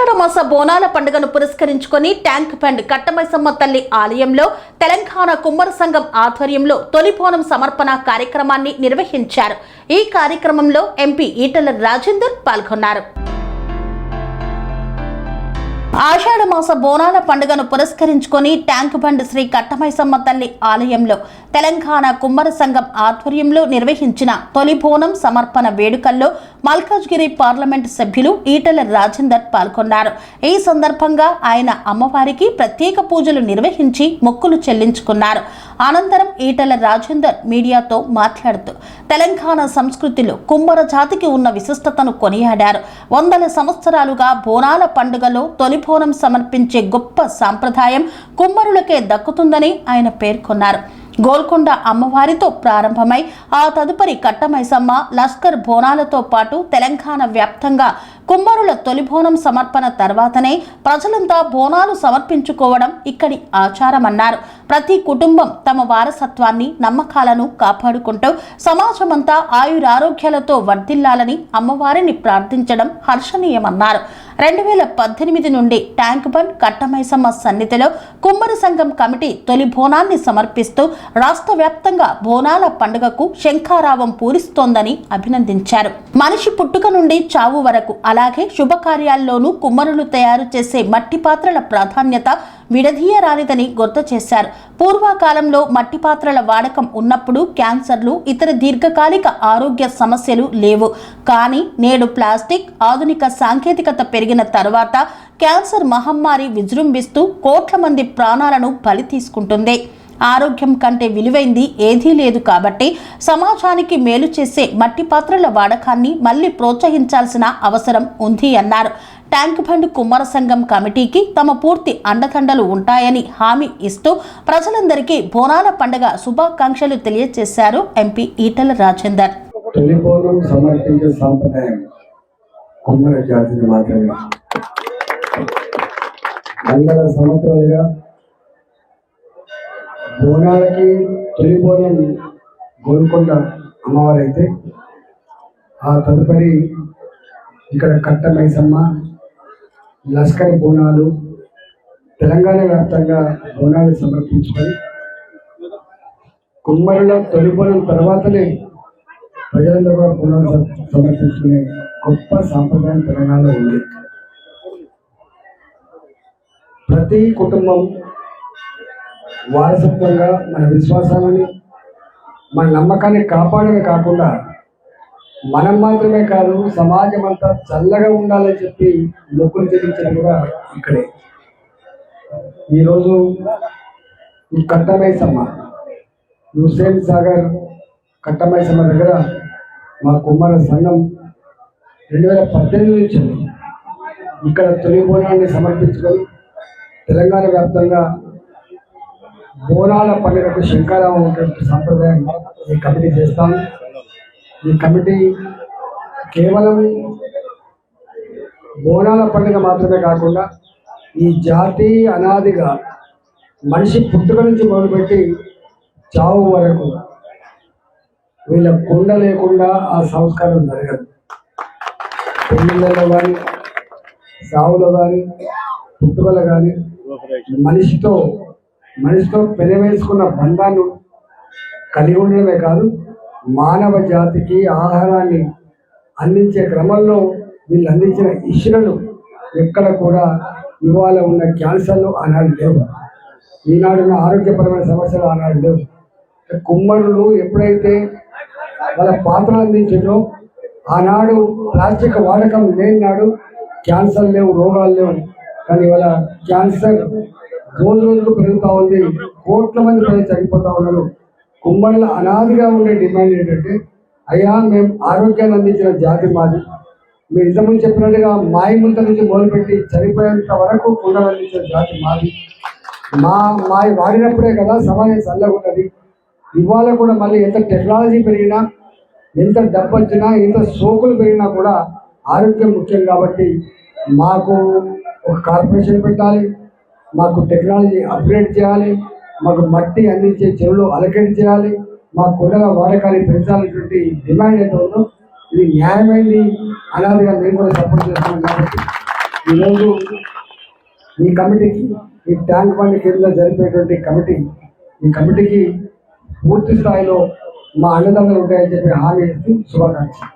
ఆషాఢమాస బోనాల పండుగను పురస్కరించుకొని ట్యాంక్ బండ్ కట్టమైసమ్మ తల్లి ఆలయంలో తెలంగాణ కుమ్మర సంఘం ఆధ్వర్యంలో తొలి బోనం సమర్పణ కార్యక్రమాన్ని నిర్వహించారు. ఈ కార్యక్రమంలో ఎంపీ ఈటెల రాజేందర్ పాల్గొన్నారు. ఆషాఢమాస బోనాల పండుగను పురస్కరించుకొని ట్యాంక్ బండ్ శ్రీ కట్టమైసమ్మ తల్లి ఆలయంలో తెలంగాణ కుమ్మర సంఘం ఆధ్వర్యంలో నిర్వహించిన తొలి బోనం సమర్పణ వేడుకల్లో మల్కాజ్గిరి పార్లమెంటు సభ్యులు ఈటెల రాజేందర్ పాల్గొన్నారు. ఈ సందర్భంగా ఆయన అమ్మవారికి ప్రత్యేక పూజలు నిర్వహించి మొక్కులు చెల్లించుకున్నారు. అనంతరం ఈటెల రాజేందర్ మీడియాతో మాట్లాడుతూ తెలంగాణ సంస్కృతిలో కుమ్మర జాతికి ఉన్న విశిష్టతను కొనియాడారు. వందల సంవత్సరాలుగా బోనాల పండుగలో తొలి బోనం సమర్పించే గొప్ప సాంప్రదాయం కుమ్మరులకే దక్కుతుందని ఆయన పేర్కొన్నారు. గోల్కొండ అమ్మవారితో ప్రారంభమై ఆ తదుపరి కట్టమైసమ్మ, లష్కర్ బోనాలతో పాటు తెలంగాణ వ్యాప్తంగా కుమ్మరుల తొలి బోనం సమర్పణ తర్వాతనే ప్రజలంతా బోనాలు సమర్పించుకోవడం ఇక్కడి ఆచారమన్నారు. ప్రతి కుటుంబం తమ వారసత్వాన్ని, నమ్మకాలను కాపాడుకుంటూ సమాజమంతా ఆయురారోగ్యాలతో వర్ధిల్లాలని అమ్మవారిని ప్రార్థించడం హర్షణీయమన్నారు. 2018 నుండి ట్యాంక్ బండ్ కట్టమైసమ్మ సన్నిధిలో కుమ్మరి సంఘం కమిటీ తొలి బోనాన్ని సమర్పిస్తూ రాష్ట్ర వ్యాప్తంగా బోనాల పండుగకు శంఖారావం పూరిస్తోందని అభినందించారు. మనిషి పుట్టుక నుండి చావు వరకు అలాగే శుభకార్యాల్లోనూ కుమ్మరులు తయారు చేసే మట్టి పాత్రల ప్రాధాన్యత విడదీయరానిదని గుర్తు చేశారు. పూర్వకాలంలో మట్టి పాత్రల వాడకం ఉన్నప్పుడు క్యాన్సర్లు, ఇతర దీర్ఘకాలిక ఆరోగ్య సమస్యలు లేవు. కానీ నేడు ప్లాస్టిక్, ఆధునిక సాంకేతికత పెరిగిన తర్వాత క్యాన్సర్ మహమ్మారి విజృంభిస్తూ కోట్ల మంది ప్రాణాలను బలి తీసుకుంటుంది. ఆరోగ్యం కంటే విలువైంది ఏదీ లేదు. కాబట్టి సమాజానికి మేలు చేసే మట్టి పాత్రల వాడకాన్ని మళ్లీ ప్రోత్సహించాల్సిన అవసరం ఉంది అన్నారు. ట్యాంక్ బండ్ కుమ్మర సంఘం కమిటీకి తమ పూర్తి అండదండలు ఉంటాయని హామీ ఇస్తూ ప్రజలందరికీ బోనాల పండుగ శుభాకాంక్షలు తెలియజేశారు ఎంపీ ఈటెల రాజేందర్. తొలి బోనం సమర్పించే సాంప్రదాయం కుమ్మర జాతిని మాత్రమే. వందల సంవత్సరాలుగా బోనాలకి తొలి బోనం గోల్కొండ అమ్మవారైతే ఆ తదుపరి ఇక్కడ కట్టమైసమ్మ, లష్కర్ బోనాలు తెలంగాణ వ్యాప్తంగా బోనాలు సమర్పించుకొని కుమ్మరుల తొలి బోనం తర్వాతనే ప్రజలందరూ కూడా బోనాలు సమర్పించుకునే గొప్ప సాంప్రదాయం తెలంగాణలో ఉంది. ప్రతి కుటుంబం వారసత్వంగా మన విశ్వాసాలని, మన నమ్మకాన్ని కాపాడమే కాకుండా మనం మాత్రమే కాదు సమాజం అంతా చల్లగా ఉండాలని చెప్పి మొక్కులు చెల్లించడం కూడా ఇక్కడే. ఈరోజు ఈ కట్టమైసమ్మ, హుస్సేన్ సాగర్ కట్టమైసమ్మ దగ్గర మా కుమ్మర సంఘం 2018 నుంచి ఇక్కడ తొలి బోనాన్ని సమర్పించుకొని తెలంగాణ వ్యాప్తంగా బోనాల పండుగకు శంఖారావం ఉన్నటువంటి సంప్రదాయం ఈ కమిటీ చేస్తాం. ఈ కమిటీ కేవలం బోనాల పండుగ మాత్రమే కాకుండా ఈ జాతి అనాదిగా మనిషి పుట్టుక నుంచి మొదలుపెట్టి చావు వరకు వీళ్ళ కుండ లేకుండా ఆ సంస్కారం జరగదు. పెళ్ళిళ్ళలో కానీ, సావులో కానీ, పుట్టుకలో కానీ మనిషితో పెనవేసుకున్న బంధాన్ని కలిగి ఉండడమే కాదు, మానవ జాతికి ఆహారాన్ని అందించే క్రమంలో వీళ్ళు అందించిన ఇష్యులను ఎక్కడ కూడా ఇవాళ ఉన్న క్యాన్సర్లు ఆనాడు లేవు, ఈనాడున్న ఆరోగ్యపరమైన సమస్యలు ఆనాడు లేవు. కుమ్మరులు ఎప్పుడైతే వాళ్ళ పాత్రలు అందించిందో ఆనాడు ప్లాస్టిక్ వాడకం లేని నాడు క్యాన్సర్ లేవు, రోగాలు లేవు. కానీ ఇవాళ క్యాన్సర్ రోజు రోజుకు పెరుగుతూ ఉంది, కోట్ల మంది ప్రజలు చనిపోతూ ఉన్నారు. కుమ్మరుల అనాదిగా ఉండే డిమాండ్ ఏంటంటే, అయ్యా మేము ఆరోగ్యాన్ని అందించిన జాతి మాది. మీరు ఇంతకుముందు చెప్పినట్టుగా మాయముంత నుంచి మొదలుపెట్టి చనిపోయేంత వరకు కుండలు అందించిన జాతి మాది. మాయ వాడినప్పుడే కదా సమాజం చల్లగా ఉన్నది. ఇవాళ కూడా మళ్ళీ ఎంత టెక్నాలజీ పెరిగినా, ఎంత డబ్బు వచ్చినా, ఎంత సోకులు పెరిగినా కూడా ఆరోగ్యం ముఖ్యం. కాబట్టి మాకు ఒక కార్పొరేషన్ పెట్టాలి, మాకు టెక్నాలజీ అప్గ్రేడ్ చేయాలి, మాకు మట్టి అందించే చెరువులు అలకేట్ చేయాలి, మా కుండల వాడకాన్ని పెంచాలనేటువంటి డిమాండ్ అయితే ఉందో ఇది న్యాయమైంది అనాదిగా మేము కూడా సపోర్ట్ చేస్తున్నాం. కాబట్టి ఈరోజు ఈ కమిటీకి, ఈ ట్యాంక్ బండ్ కింద జరిపేటువంటి ఈ కమిటీకి పూర్తి స్థాయిలో మా అండదండలు ఉంటాయని చెప్పి హామీ ఇస్తూ శుభాకాంక్షలు.